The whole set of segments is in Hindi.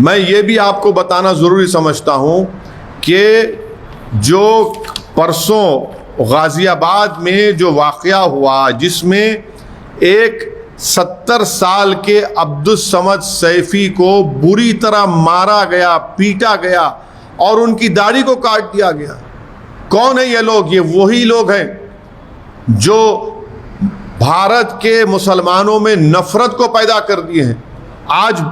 मैं ये भी आपको बताना ज़रूरी समझता हूँ कि जो परसों गाज़ियाबाद में जो वाक़या हुआ, जिसमें एक 70 साल के अब्दुस समद सैफ़ी को बुरी तरह मारा गया, पीटा गया और उनकी दाढ़ी को काट दिया गया। कौन है ये लोग? ये वही लोग हैं जो भारत के मुसलमानों में नफ़रत को पैदा कर दिए हैं। आज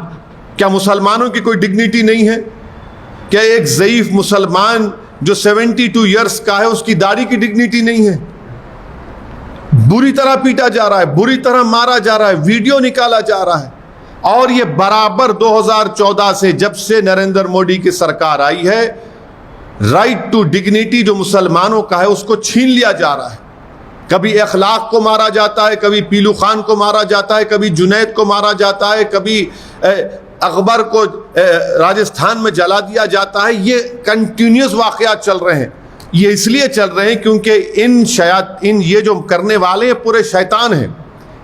क्या मुसलमानों की कोई डिग्निटी नहीं है? क्या एक ज़ईफ़ मुसलमान जो 72 ईयर्स का है उसकी दाढ़ी की डिग्निटी नहीं है? बुरी तरह पीटा जा रहा है, बुरी तरह मारा जा रहा है, वीडियो निकाला जा रहा है। और ये बराबर 2014 से, जब से नरेंद्र मोदी की सरकार आई है, राइट टू डिग्निटी जो मुसलमानों का है उसको छीन लिया जा रहा है। कभी अखलाक को मारा जाता है, कभी पीलू खान को मारा जाता है, कभी जुनैद को मारा जाता है, कभी अकबर को राजस्थान में जला दिया जाता है। ये कंटिन्यूस वाक़यात चल रहे हैं। ये इसलिए चल रहे हैं क्योंकि इन ये जो करने वाले पूरे शैतान हैं।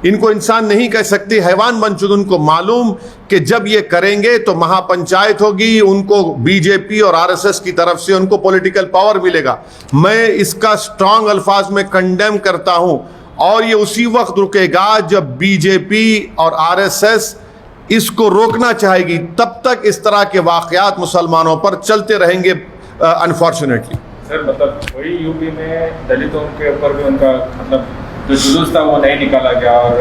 इनको इंसान नहीं कह सकते, हैवान बन चुके। उनको मालूम कि जब ये करेंगे तो महापंचायत होगी, उनको बीजेपी और आरएसएस की तरफ से उनको पॉलिटिकल पावर मिलेगा। मैं इसका स्ट्रांग अल्फाज में कंडेम करता हूं और ये उसी वक्त रुकेगा जब बीजेपी और आरएसएस इसको रोकना चाहेगी। तब तक इस तरह के वाक़यात मुसलमानों पर चलते रहेंगे अनफॉर्चुनेटली। सर, मतलब वही यूपी में दलितों के ऊपर भी उनका मतलब जो जुलूस था वो नहीं निकाला गया और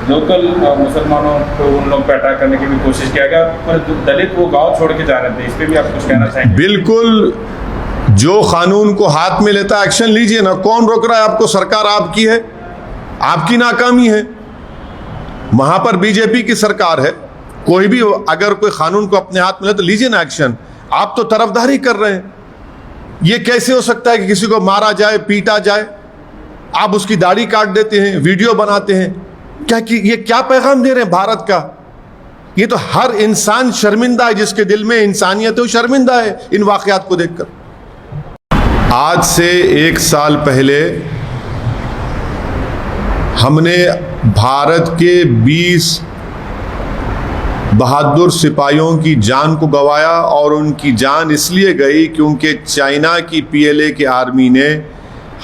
लोकल मुसलमानों को उन लोग पे अटैक करने की भी कोशिश किया गया, पर दलित वो गांव छोड़ के जा रहे थे। इस पर भी आप कुछ कहना चाहेंगे? बिल्कुल, जो कानून को हाथ में लेता है एक्शन लीजिए ना। कौन रोक रहा है आपको? सरकार आपकी है, आपकी नाकामी है। वहां पर बीजेपी की सरकार है। कोई भी अगर कोई कानून को अपने हाथ में ले तो लीजिए ना एक्शन। आप तो तरफदारी कर रहे हैं। ये कैसे हो सकता है कि किसी को मारा जाए, पीटा जाए, आप उसकी दाढ़ी काट देते हैं, वीडियो बनाते हैं? ये क्या पैगाम दे रहे हैं भारत का? ये तो हर इंसान शर्मिंदा है, जिसके दिल में इंसानियत है वो शर्मिंदा है इन वाक़यात को देखकर। आज से 1 साल पहले हमने भारत के 20 बहादुर सिपाहियों की जान को गंवाया और उनकी जान इसलिए गई क्योंकि चाइना की PLA की आर्मी ने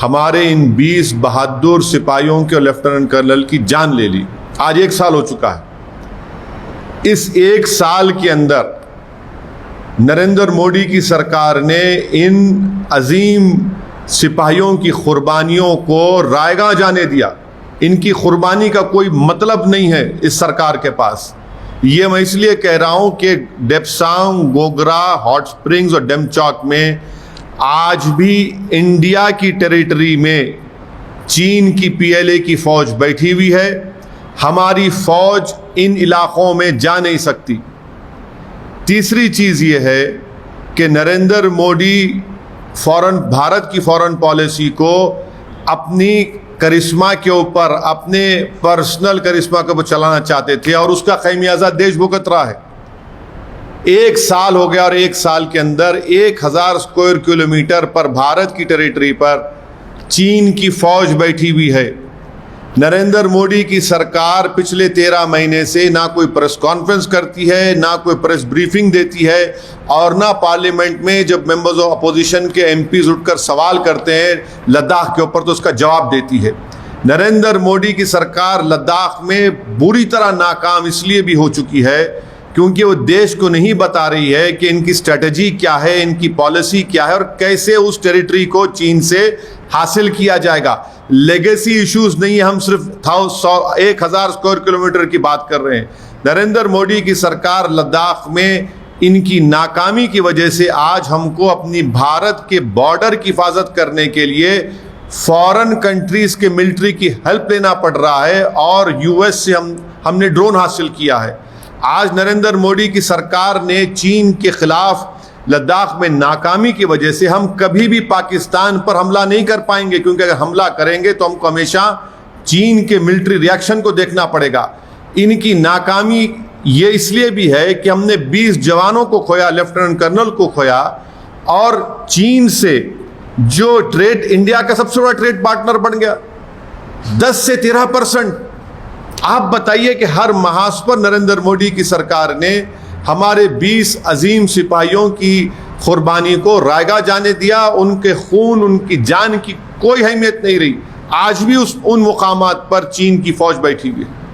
हमारे इन 20 बहादुर सिपाहियों के और लेफ्टिनेंट कर्नल की जान ले ली। आज 1 साल हो चुका है। इस 1 साल के अंदर नरेंद्र मोदी की सरकार ने इन अजीम सिपाहियों की कुर्बानियों को रायगा जाने दिया। इनकी कुर्बानी का कोई मतलब नहीं है इस सरकार के पास। ये मैं इसलिए कह रहा हूं कि डेप्सांग, गोगरा, हॉट स्प्रिंग्स और डेमचौक में आज भी इंडिया की टेरिटरी में चीन की PLA की फौज बैठी हुई है। हमारी फौज इन इलाकों में जा नहीं सकती। तीसरी चीज़ ये है कि नरेंद्र मोदी भारत की फॉरेन पॉलिसी को अपनी करिश्मा के ऊपर, अपने पर्सनल करिश्मा के ऊपर चलाना चाहते थे और उसका खमियाजा देश भुगत रहा है। 1 साल हो गया और 1 साल के अंदर 1000 स्क्वायर किलोमीटर पर भारत की टेरिटरी पर चीन की फौज बैठी हुई है। नरेंद्र मोदी की सरकार पिछले 13 महीने से ना कोई प्रेस कॉन्फ्रेंस करती है, ना कोई प्रेस ब्रीफिंग देती है और ना पार्लियामेंट में जब मेंबर्स ऑफ अपोजिशन के MPs उठकर सवाल करते हैं लद्दाख के ऊपर तो उसका जवाब देती है। नरेंद्र मोदी की सरकार लद्दाख में बुरी तरह नाकाम इसलिए भी हो चुकी है क्योंकि वो देश को नहीं बता रही है कि इनकी स्ट्रेटजी क्या है, इनकी पॉलिसी क्या है और कैसे उस टेरिटरी को चीन से हासिल किया जाएगा। लेगेसी इश्यूज नहीं है, हम सिर्फ 1000 स्क्वायर किलोमीटर की बात कर रहे हैं। नरेंद्र मोदी की सरकार लद्दाख में इनकी नाकामी की वजह से आज हमको अपनी भारत के बॉर्डर की हिफाजत करने के लिए फॉरेन कंट्रीज के मिलिट्री की हेल्प लेना पड़ रहा है और US से हमने ड्रोन हासिल किया है। आज नरेंद्र मोदी की सरकार ने चीन के खिलाफ लद्दाख में नाकामी की वजह से हम कभी भी पाकिस्तान पर हमला नहीं कर पाएंगे, क्योंकि अगर हमला करेंगे तो हमको हमेशा चीन के मिलिट्री रिएक्शन को देखना पड़ेगा। इनकी नाकामी ये इसलिए भी है कि हमने 20 जवानों को खोया, लेफ्टिनेंट कर्नल को खोया और चीन से जो ट्रेड इंडिया का सबसे बड़ा ट्रेड पार्टनर बन गया 10 से 13%। आप बताइए कि हर महाज पर नरेंद्र मोदी की सरकार ने हमारे 20 अजीम सिपाहियों की कुर्बानी को रायगा जाने दिया। उनके खून, उनकी जान की कोई अहमियत नहीं रही। आज भी उन मुकामात पर चीन की फौज बैठी हुई है।